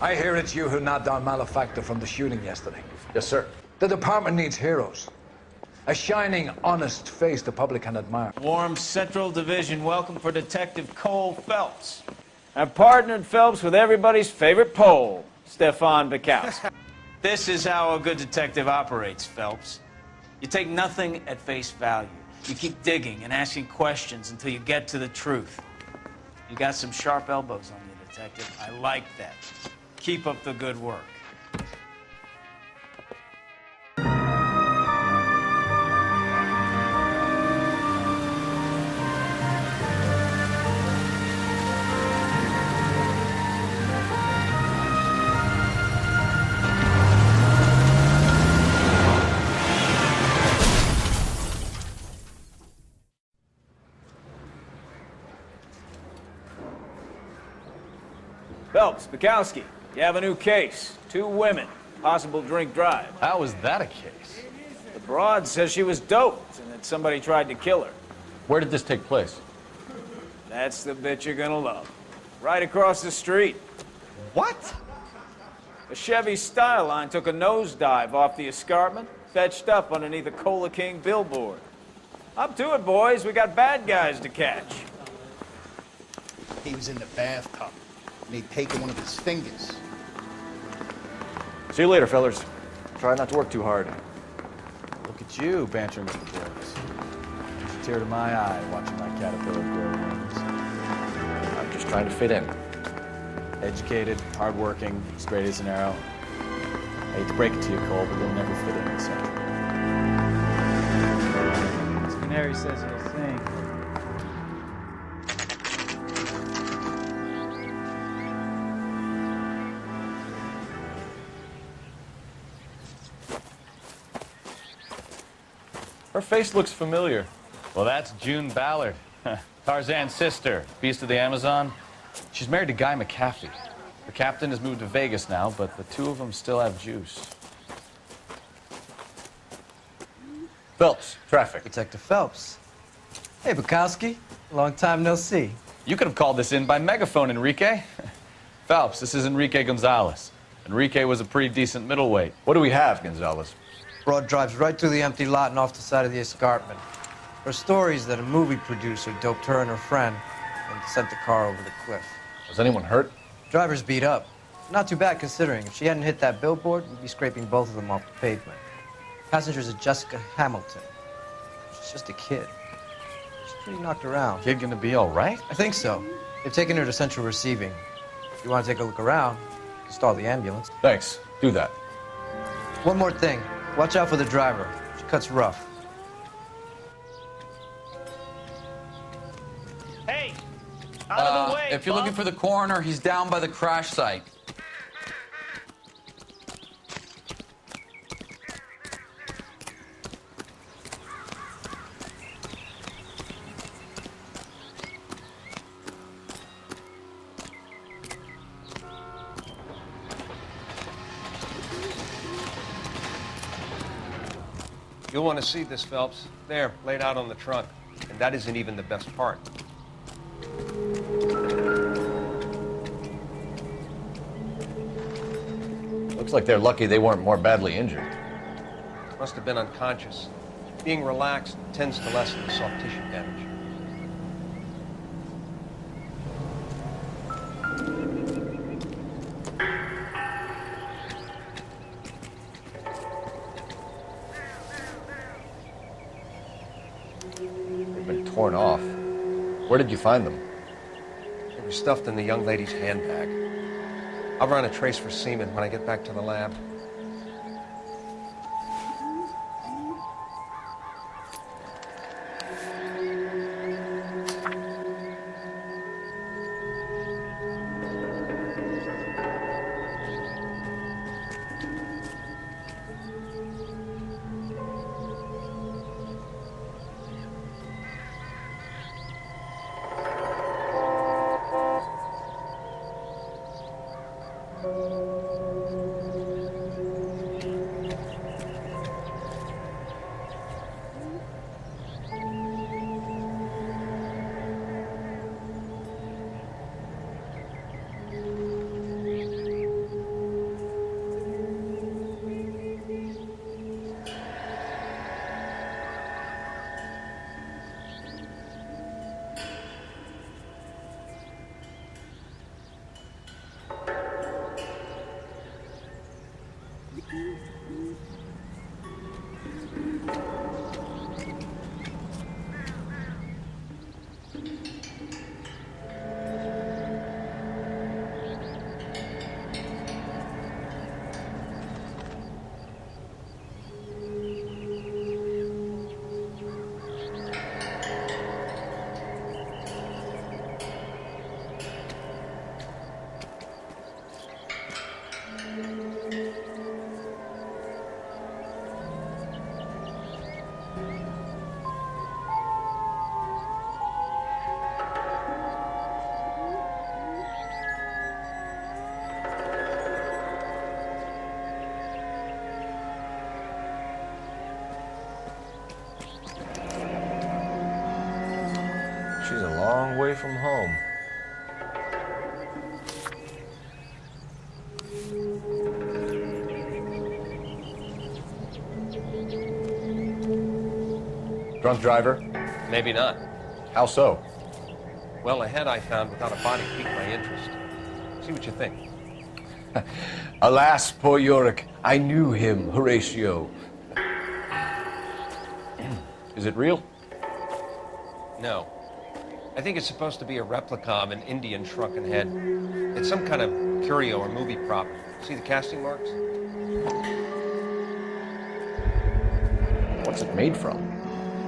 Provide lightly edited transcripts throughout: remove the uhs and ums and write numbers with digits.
I hear it's you who nabbed our malefactor from the shooting yesterday. Yes, sir. The department needs heroes. A shining, honest face the public can admire. Warm Central Division, welcome for Detective Cole Phelps. I've partnered Phelps with everybody's favorite Pole, Stefan Bukowski. This is how a good detective operates, Phelps. You take nothing at face value. You keep digging and asking questions until you get to the truth. You got some sharp elbows on you, detective. I like that. Keep up the good work. Phelps, Bukowski, you have a new case. 2 women, possible drink drive. How is that a case? The broad says she was doped and that somebody tried to kill her. Where did this take place? That's the bit you're gonna love. Right across the street. What? A Chevy Styline took a nosedive off the escarpment, fetched up underneath a Cola King billboard. Up to it, boys. We got bad guys to catch. He was in the bathtub, and he'd taken one of his fingers. See you later, fellas. Try not to work too hard. Look at you, bantering with the boys. There's a tear to my eye watching my caterpillar grow wings. I'm just trying to fit in. Educated, hardworking, straight as an arrow. I hate to break it to you, Cole, but you'll never fit in Central. As Canary says he'll sing. Her face looks familiar. Well, that's June Ballard, Tarzan's sister, beast of the Amazon. She's married to Guy McCaffey. The captain has moved to Vegas now, but the 2 of them still have juice. Phelps, traffic. Detective Phelps. Hey, Bukowski. Long time no see. You could have called this in by megaphone, Enrique. Phelps, this is Enrique Gonzalez. Enrique was a pretty decent middleweight. What do we have, Gonzalez? Broad drives right through the empty lot and off the side of the escarpment. Her story is that a movie producer doped her and her friend and sent the car over the cliff. Was anyone hurt? Driver's beat up. Not too bad considering. If she hadn't hit that billboard, we'd be scraping both of them off the pavement. Passenger's a Jessica Hamilton. She's just a kid. She's pretty knocked around. Kid gonna be all right? I think so. They've taken her to Central Receiving. If you want to take a look around, you can stall the ambulance. Thanks. Do that. One more thing. Watch out for the driver. She cuts rough. Hey! Out of the way, If you're looking for the coroner, he's down by the crash site. You'll want to see this, Phelps. There, laid out on the trunk. And that isn't even the best part. Looks like they're lucky they weren't more badly injured. Must have been unconscious. Being relaxed tends to lessen the soft tissue damage. They've been torn off. Where did you find them? They were stuffed in the young lady's handbag. I'll run a trace for semen when I get back to the lab. away from home. Drunk driver? Maybe not. How so? Well, a head I found without a body piqued my interest. See what you think. Alas, poor Yorick, I knew him, Horatio. Is it real? No. I think it's supposed to be a replica of an Indian shrunken head. It's some kind of curio or movie prop. See the casting marks? What's it made from?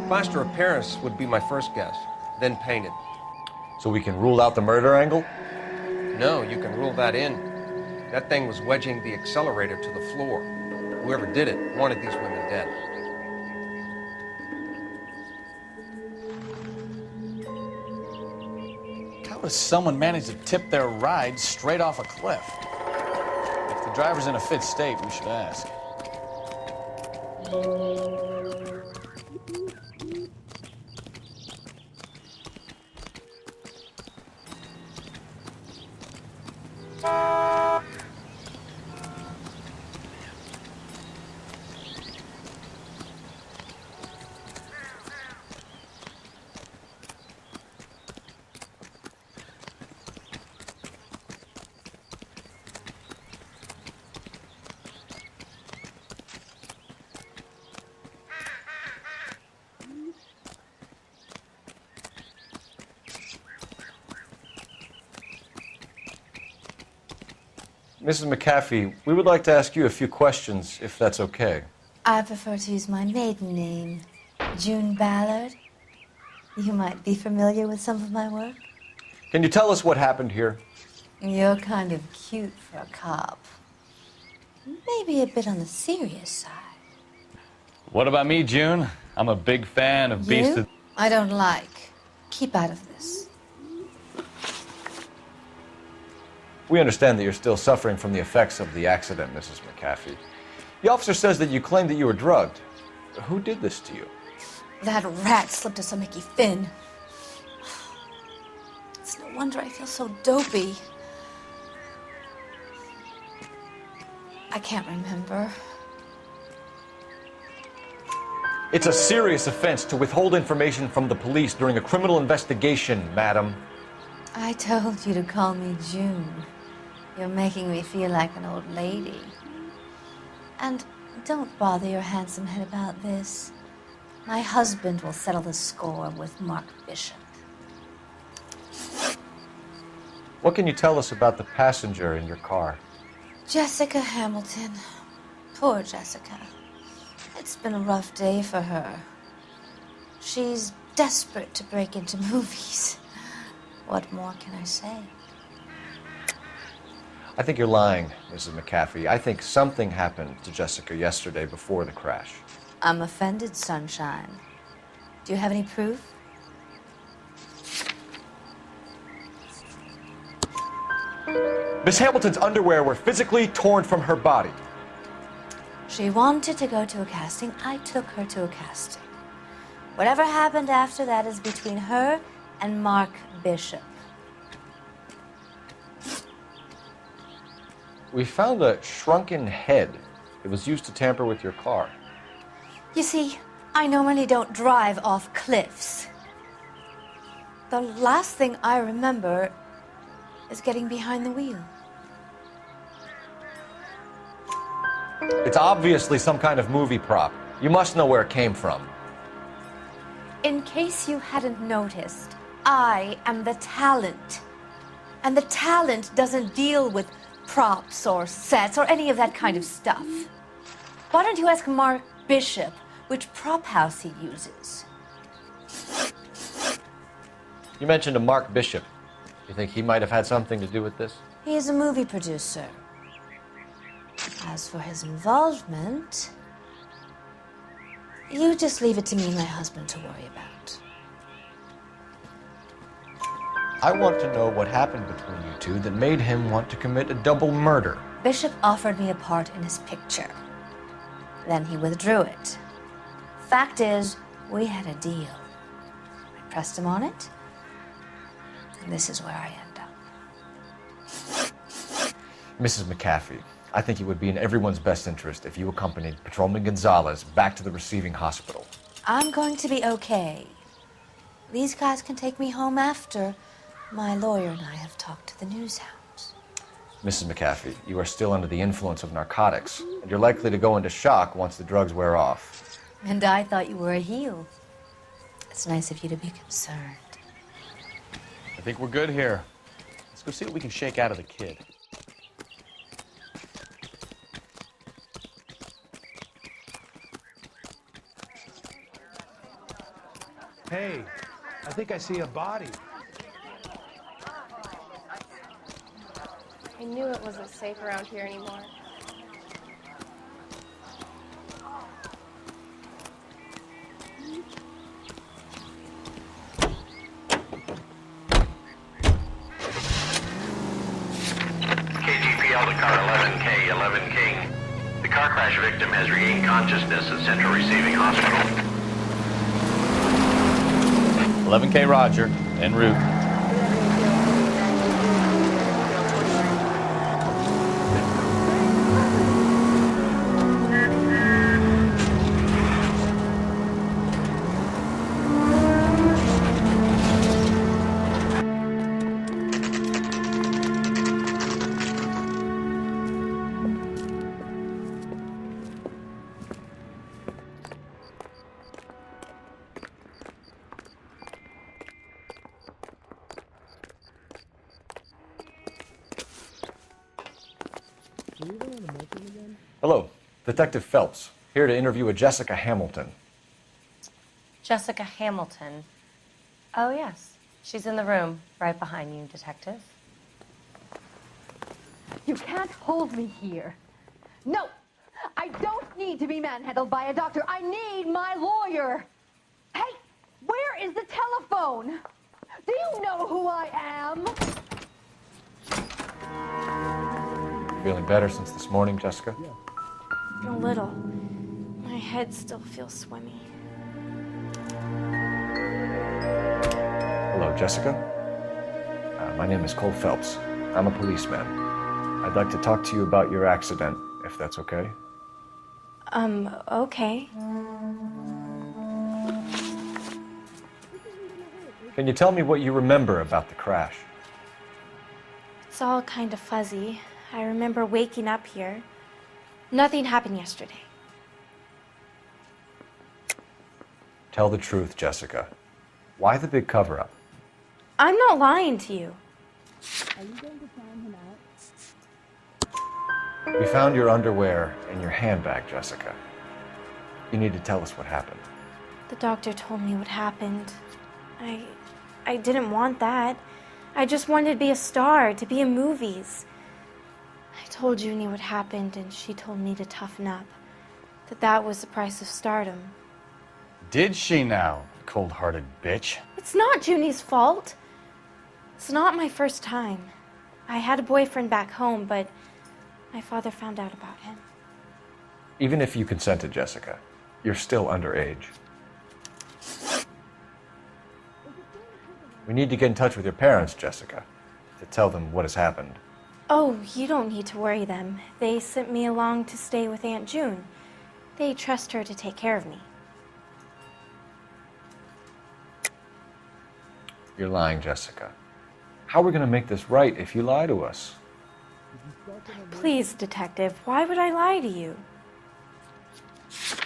Plaster of Paris would be my first guess, then painted. So we can rule out the murder angle? No, you can rule that in. That thing was wedging the accelerator to the floor. Whoever did it wanted these women dead. How does someone manage to tip their ride straight off a cliff? If the driver's in a fit state, we should ask. Mrs. McAfee, we would like to ask you a few questions, if that's okay. I prefer to use my maiden name, June Ballard. You might be familiar with some of my work. Can you tell us what happened here? You're kind of cute for a cop. Maybe a bit on the serious side. What about me, June? I'm a big fan of Beast You? of... I don't like. Keep out of this. We understand that you're still suffering from the effects of the accident, Mrs. McAfee. The officer says that you claimed that you were drugged. Who did this to you? That rat slipped us a Mickey Finn. It's no wonder I feel so dopey. I can't remember. It's a serious offense to withhold information from the police during a criminal investigation, madam. I told you to call me June. You're making me feel like an old lady. And don't bother your handsome head about this. My husband will settle the score with Mark Bishop. What can you tell us about the passenger in your car? Jessica Hamilton. Poor Jessica. It's been a rough day for her. She's desperate to break into movies. What more can I say? I think you're lying, Mrs. McAfee. I think something happened to Jessica yesterday before the crash. I'm offended, Sunshine. Do you have any proof? Miss Hamilton's underwear were physically torn from her body. She wanted to go to a casting. I took her to a casting. Whatever happened after that is between her and Mark Bishop. We found a shrunken head. It was used to tamper with your car. You see, I normally don't drive off cliffs. The last thing I remember is getting behind the wheel. It's obviously some kind of movie prop. You must know where it came from. In case you hadn't noticed, I am the talent. And the talent doesn't deal with props or sets or any of that kind of stuff. Why don't you ask Mark Bishop which prop house he uses? You mentioned a Mark Bishop. You think he might have had something to do with this? He is a movie producer. As for his involvement, you just leave it to me and my husband to worry about. I want to know what happened between you two that made him want to commit a double murder. Bishop offered me a part in his picture. Then he withdrew it. Fact is, we had a deal. I pressed him on it. And this is where I end up. Mrs. McAfee, I think it would be in everyone's best interest if you accompanied Patrolman Gonzalez back to the receiving hospital. I'm going to be okay. These guys can take me home after my lawyer and I have talked to the news hounds. Mrs. McAfee, you are still under the influence of narcotics, and you're likely to go into shock once the drugs wear off. And I thought you were a heel. It's nice of you to be concerned. I think we're good here. Let's go see what we can shake out of the kid. Hey, I think I see a body. I knew it wasn't safe around here anymore. KGPL to car 11K, 11 King. The car crash victim has regained consciousness at Central Receiving Hospital. 11K Roger, en route. Hello, Detective Phelps, here to interview a Jessica Hamilton. Jessica Hamilton. Oh, yes. She's in the room, right behind you, Detective. You can't hold me here. No, I don't need to be manhandled by a doctor. I need my lawyer. Hey, where is the telephone? Do you know who I am? Feeling better since this morning, Jessica? A little. My head still feels swimmy. Hello, Jessica. My name is Cole Phelps. I'm a policeman. I'd like to talk to you about your accident, if that's okay. Okay. Can you tell me what you remember about the crash? It's all kind of fuzzy. I remember waking up here. Nothing happened yesterday. Tell the truth, Jessica. Why the big cover-up? I'm not lying to you. Are you going to sign him out? We found your underwear in your handbag, Jessica. You need to tell us what happened. The doctor told me what happened. I didn't want that. I just wanted to be a star, to be in movies. I told Junie what happened, and she told me to toughen up. That was the price of stardom. Did she now, cold-hearted bitch? It's not Junie's fault. It's not my first time. I had a boyfriend back home, but my father found out about him. Even if you consented, Jessica, you're still underage. We need to get in touch with your parents, Jessica, to tell them what has happened. Oh, you don't need to worry them. They sent me along to stay with Aunt June. They trust her to take care of me. You're lying, Jessica. How are we going to make this right if you lie to us? Please, Detective, why would I lie to you? Can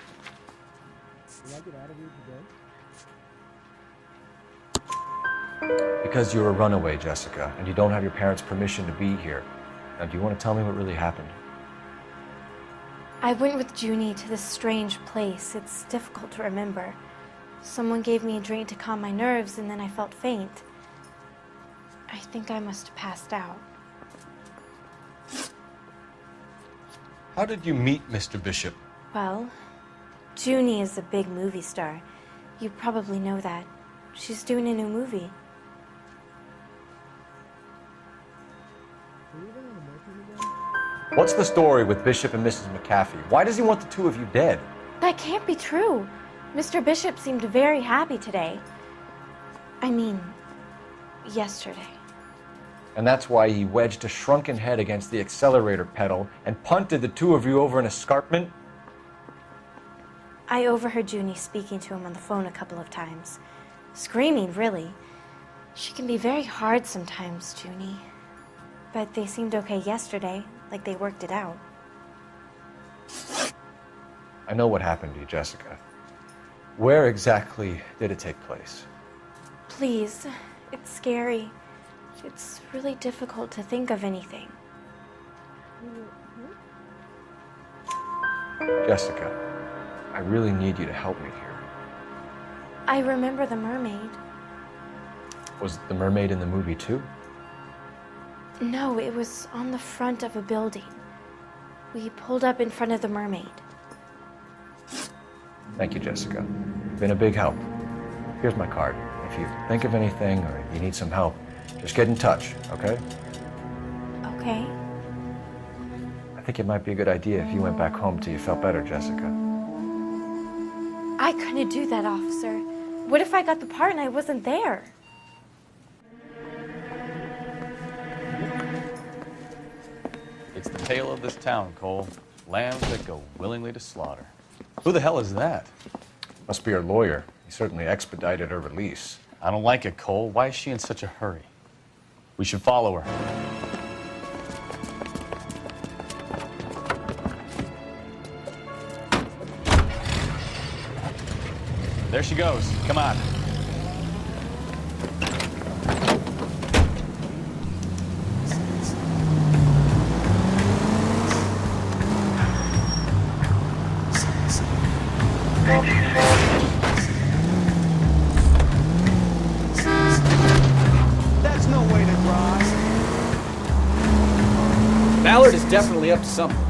I get out of here today? Because you're a runaway, Jessica, and you don't have your parents' permission to be here. Now, do you want to tell me what really happened? I went with Junie to this strange place. It's difficult to remember. Someone gave me a drink to calm my nerves, and then I felt faint. I think I must have passed out. How did you meet Mr. Bishop? Well, Junie is a big movie star. You probably know that. She's doing a new movie. What's the story with Bishop and Mrs. McAfee? Why does he want the two of you dead? That can't be true. Mr. Bishop seemed very happy today. I mean, yesterday. And that's why he wedged a shrunken head against the accelerator pedal and punted the two of you over an escarpment? I overheard Junie speaking to him on the phone a couple of times. Screaming, really. She can be very hard sometimes, Junie. But they seemed okay yesterday, like they worked it out. I know what happened to you, Jessica. Where exactly did it take place? Please, it's scary. It's really difficult to think of anything. Jessica, I really need you to help me here. I remember the mermaid. Was the mermaid in the movie too? No, it was on the front of a building. We pulled up in front of the mermaid. Thank you, Jessica. You've been a big help. Here's my card. If you think of anything or you need some help, just get in touch, okay? Okay. I think it might be a good idea if you went back home till you felt better, Jessica. I couldn't do that, officer. What if I got the part and I wasn't there? It's the tale of this town, Cole. Lambs that go willingly to slaughter. Who the hell is that? Must be her lawyer. He certainly expedited her release. I don't like it, Cole. Why is she in such a hurry? We should follow her. There she goes. Come on. That's no way to drive. Ballard is definitely up to something.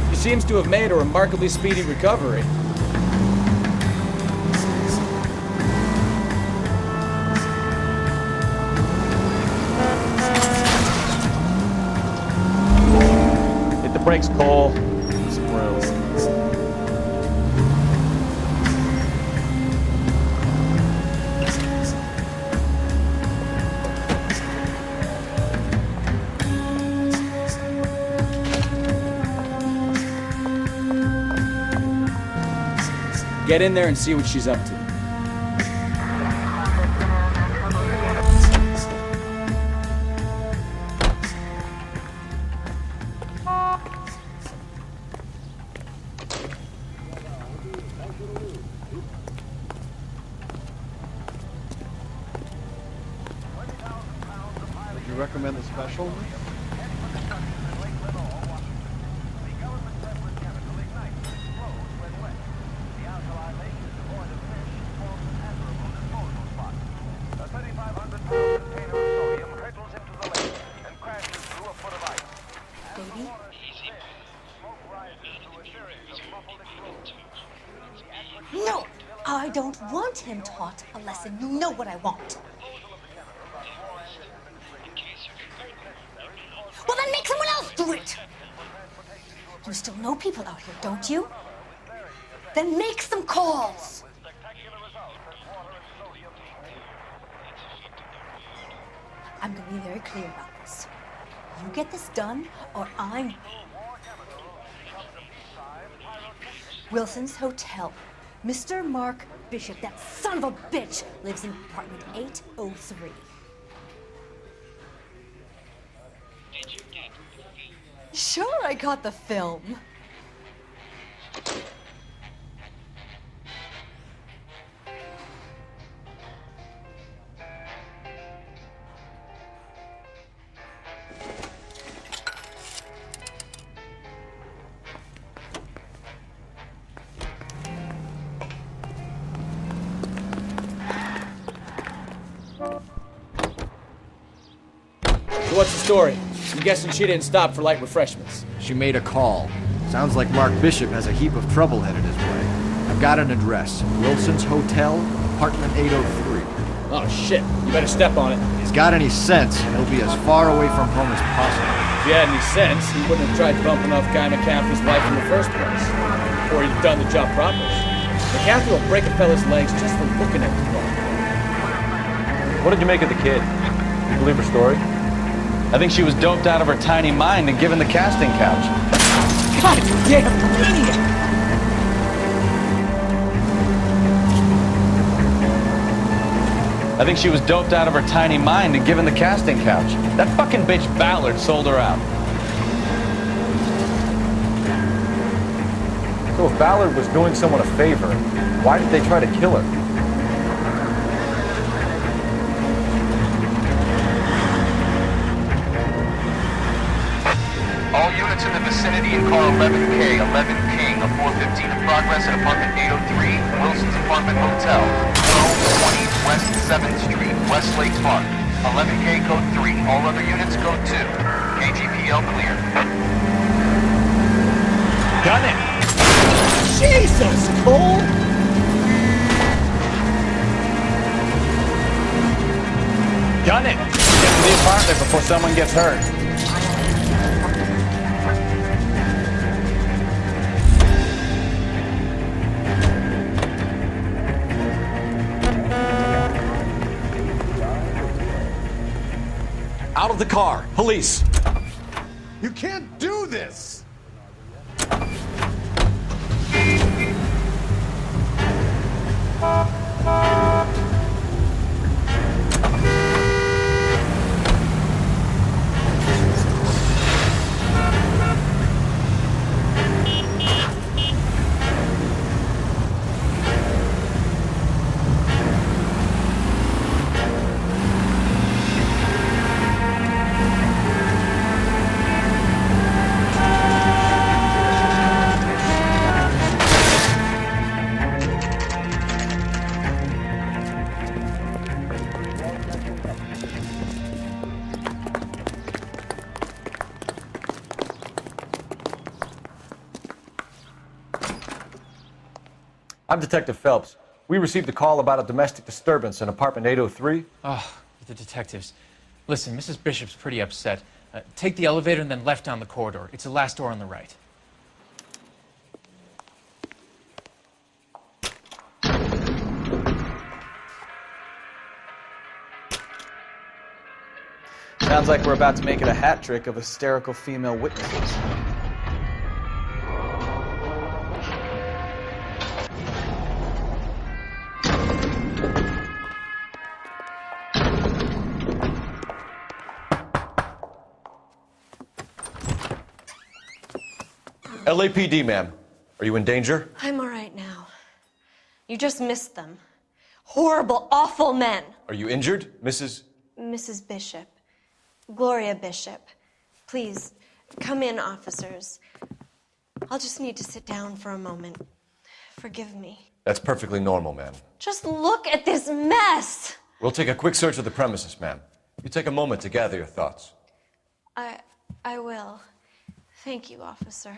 He seems to have made a remarkably speedy recovery. Hit the brakes, Cole. Some room. Get in there and see what she's up to. Would you recommend the special? No, I don't want him taught a lesson. You know what I want. Well, then make someone else do it. You still know people out here, don't you? Then make some calls. I'm going to be very clear about this. You get this done, or I'm... Wilson's Hotel. Mr. Mark Bishop, that son of a bitch, lives in apartment 803. Sure, I got the film. So what's the story? I'm guessing she didn't stop for light refreshments. She made a call. Sounds like Mark Bishop has a heap of trouble headed his way. I've got an address. Wilson's Hotel, apartment 803. Oh, shit. You better step on it. If he's got any sense, he'll be as far away from home as possible. If he had any sense, he wouldn't have tried bumping off Guy McCaffrey's wife in the first place. Or he'd have done the job properly. McCaffrey will break a fella's legs just for looking at the ball. What did you make of the kid? You believe her story? I think she was doped out of her tiny mind and given the casting couch. God damn idiot! I think she was doped out of her tiny mind and given the casting couch. That fucking bitch Ballard sold her out. So if Ballard was doing someone a favor, why did they try to kill her? All units in the vicinity in car 11K, 11 King, a 415 in progress at apartment 803, Wilson's Apartment Hotel, 1220 West 7th Street, Westlake Park. 11K code 3, all other units code 2. KGPL clear. Got it! Jesus, Cole! Done it! Get to the apartment before someone gets hurt. Out of the car. Police. You can't do this! I'm Detective Phelps. We received a call about a domestic disturbance in apartment 803. Oh, the detectives. Listen, Mrs. Bishop's pretty upset. Take the elevator and then left down the corridor. It's the last door on the right. Sounds like we're about to make it a hat trick of hysterical female witnesses. LAPD, ma'am. Are you in danger? I'm all right now. You just missed them. Horrible, awful men. Are you injured, Mrs.? Mrs. Bishop. Gloria Bishop. Please, come in, officers. I'll just need to sit down for a moment. Forgive me. That's perfectly normal, ma'am. Just look at this mess! We'll take a quick search of the premises, ma'am. You take a moment to gather your thoughts. I will. Thank you, officer.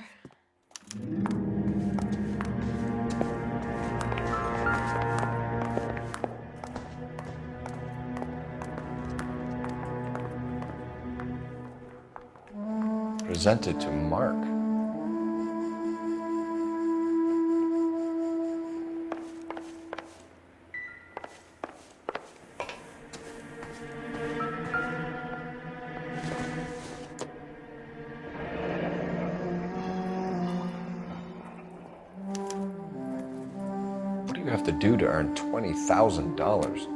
Presented to Mark. What do you have to do to earn $20,000?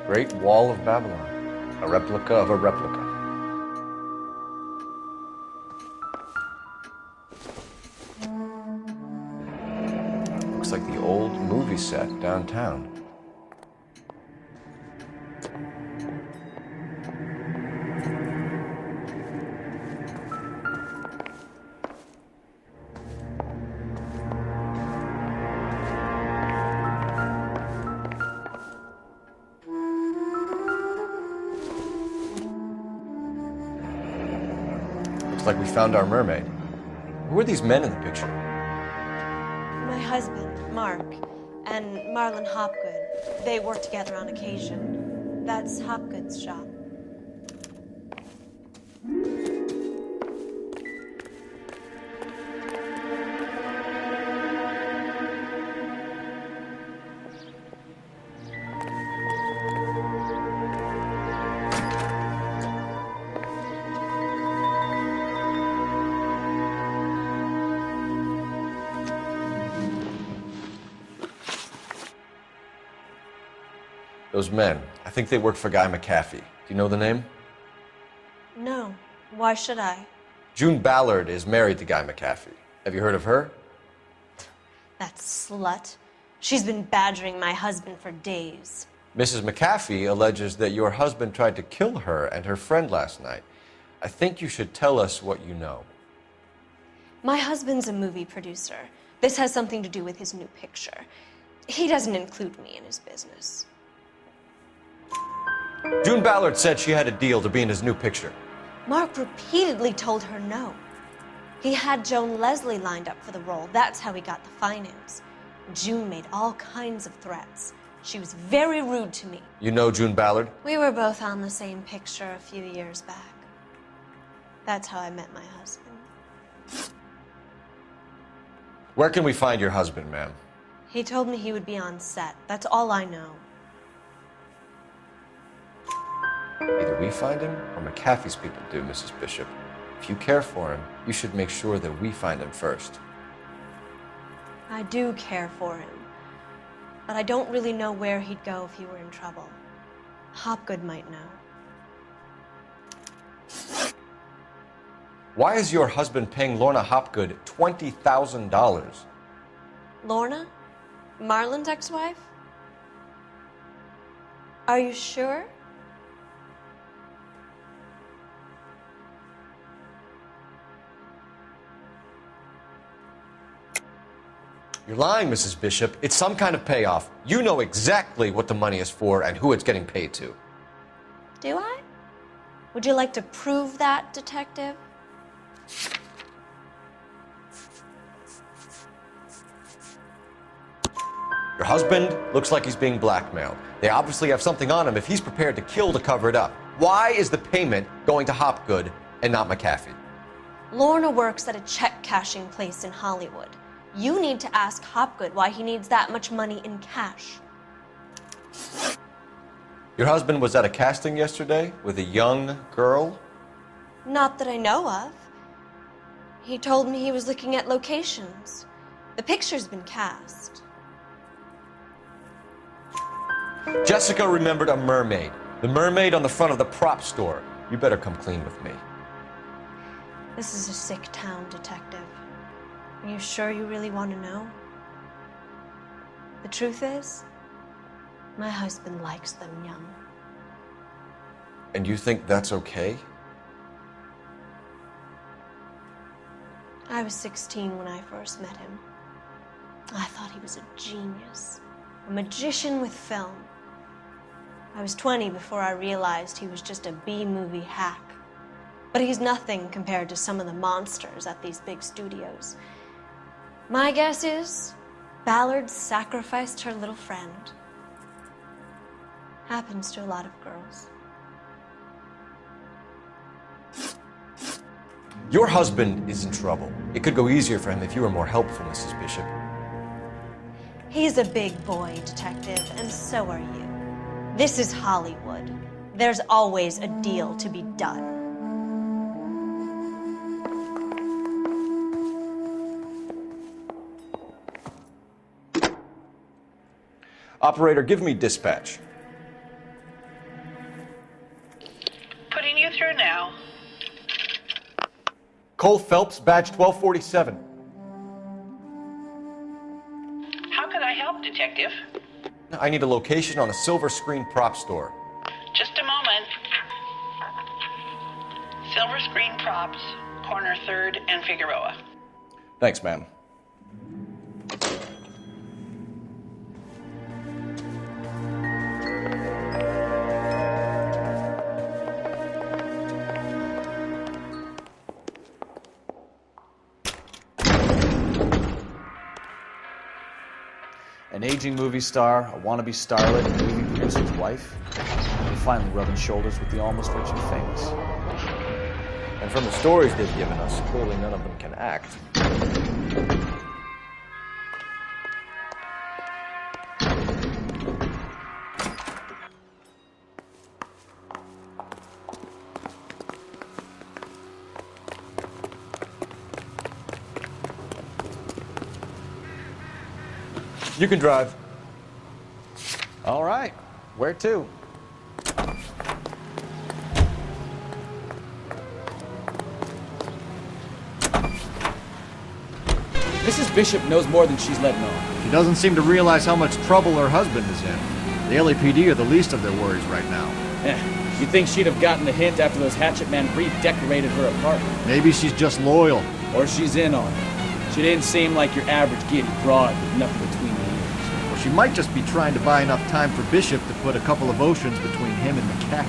Great Wall of Babylon, a replica of a replica. Looks like the old movie set downtown. like we found our mermaid. Who are these men in the picture? My husband, Mark, and Marlon Hopgood. They work together on occasion. That's Hopgood's shop. Those men, I think they work for Guy McAfee. Do you know the name? No. Why should I? June Ballard is married to Guy McAfee. Have you heard of her? That slut. She's been badgering my husband for days. Mrs. McAfee alleges that your husband tried to kill her and her friend last night. I think you should tell us what you know. My husband's a movie producer. This has something to do with his new picture. He doesn't include me in his business. June Ballard said she had a deal to be in his new picture. Mark repeatedly told her no. He had Joan Leslie lined up for the role. That's how he got the finance. June made all kinds of threats. She was very rude to me. You know June Ballard? We were both on the same picture a few years back. That's how I met my husband. Where can we find your husband, ma'am? He told me he would be on set. That's all I know. Either we find him or McAfee's people do, Mrs. Bishop. If you care for him, you should make sure that we find him first. I do care for him, but I don't really know where he'd go if he were in trouble. Hopgood might know. Why is your husband paying Lorna Hopgood $20,000? Lorna? Marlon's ex-wife? Are you sure? You're lying, Mrs. Bishop. It's some kind of payoff. You know exactly what the money is for and who it's getting paid to. Do I? Would you like to prove that, detective? Your husband looks like he's being blackmailed. They obviously have something on him if he's prepared to kill to cover it up. Why is the payment going to Hopgood and not McAfee? Lorna works at a check-cashing place in Hollywood. You need to ask Hopgood why he needs that much money in cash. Your husband was at a casting yesterday with a young girl? Not that I know of. He told me he was looking at locations. The picture's been cast. Jessica remembered a mermaid. The mermaid on the front of the prop store. You better come clean with me. This is a sick town, detective. Are you sure you really want to know? The truth is, my husband likes them young. And you think that's okay? I was 16 when I first met him. I thought he was a genius, a magician with film. I was 20 before I realized he was just a B-movie hack. But he's nothing compared to some of the monsters at these big studios. My guess is Ballard sacrificed her little friend. Happens to a lot of girls. Your husband is in trouble. It could go easier for him if you were more helpful, Mrs. Bishop. He's a big boy, detective, and so are you. This is Hollywood. There's always a deal to be done. Operator, give me dispatch. Putting you through now. Cole Phelps, badge 1247. How can I help, Detective? I need a location on a silver screen prop store. Just a moment. Silver Screen Props, corner 3rd and Figueroa. Thanks, ma'am. An aging movie star, a wannabe starlet, and a movie producer's wife. They're finally rubbing shoulders with the almost rich and famous. And from the stories they've given us, clearly none of them can act. You can drive. All right. Where to? Mrs. Bishop knows more than she's letting on. She doesn't seem to realize how much trouble her husband is in. The LAPD are the least of their worries right now. You'd think she'd have gotten the hint after those hatchet men redecorated her apartment. Maybe she's just loyal. Or she's in on it. She didn't seem like your average giddy broad with nothing between the ears. Or she might just be trying to buy enough time for Bishop to put a couple of oceans between him and the cat.